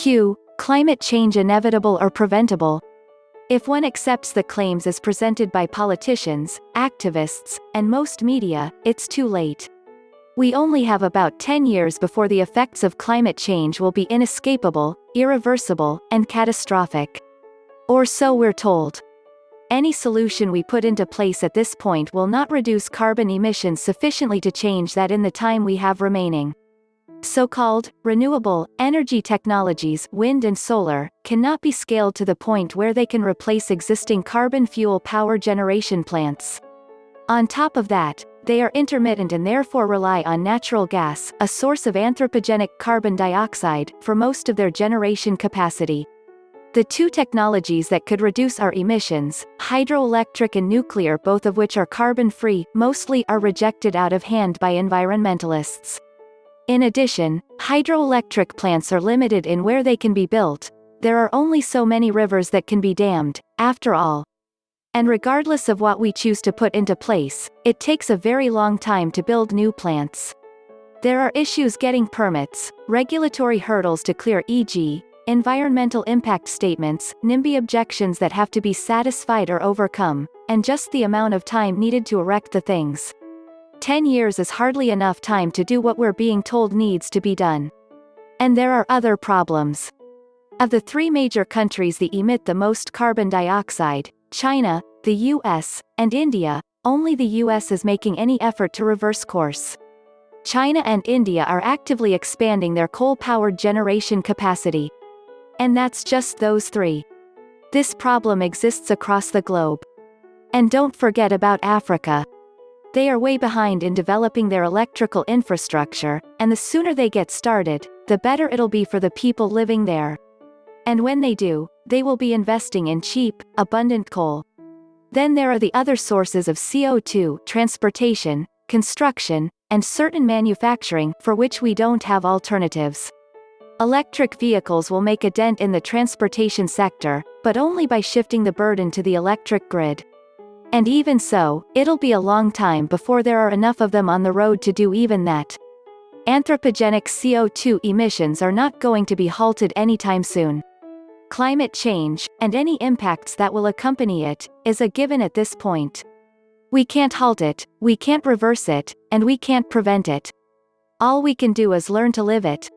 Q. Climate change inevitable or preventable? If one accepts the claims as presented by politicians, activists, and most media, it's too late. We only have about 10 years before the effects of climate change will be inescapable, irreversible, and catastrophic. Or so we're told. Any solution we put into place at this point will not reduce carbon emissions sufficiently to change that in the time we have remaining. So-called renewable energy technologies, wind and solar, cannot be scaled to the point where they can replace existing carbon fuel power generation plants. On top of that, they are intermittent and therefore rely on natural gas, a source of anthropogenic carbon dioxide, for most of their generation capacity. The two technologies that could reduce our emissions, hydroelectric and nuclear, both of which are carbon-free, mostly are rejected out of hand by environmentalists. In addition, hydroelectric plants are limited in where they can be built. There are only so many rivers that can be dammed, after all. And regardless of what we choose to put into place, it takes a very long time to build new plants. There are issues getting permits, regulatory hurdles to clear, e.g., environmental impact statements, NIMBY objections that have to be satisfied or overcome, and just the amount of time needed to erect the things. 10 years is hardly enough time to do what we're being told needs to be done. And there are other problems. Of the three major countries that emit the most carbon dioxide, China, the US, and India, only the US is making any effort to reverse course. China and India are actively expanding their coal-powered generation capacity. And that's just those three. This problem exists across the globe. And don't forget about Africa. They are way behind in developing their electrical infrastructure, and the sooner they get started, the better it'll be for the people living there. And when they do, they will be investing in cheap, abundant coal. Then there are the other sources of CO2, transportation, construction, and certain manufacturing, for which we don't have alternatives. Electric vehicles will make a dent in the transportation sector, but only by shifting the burden to the electric grid. And even so, it'll be a long time before there are enough of them on the road to do even that. Anthropogenic CO2 emissions are not going to be halted anytime soon. Climate change, and any impacts that will accompany it, is a given at this point. We can't halt it, we can't reverse it, and we can't prevent it. All we can do is learn to live it,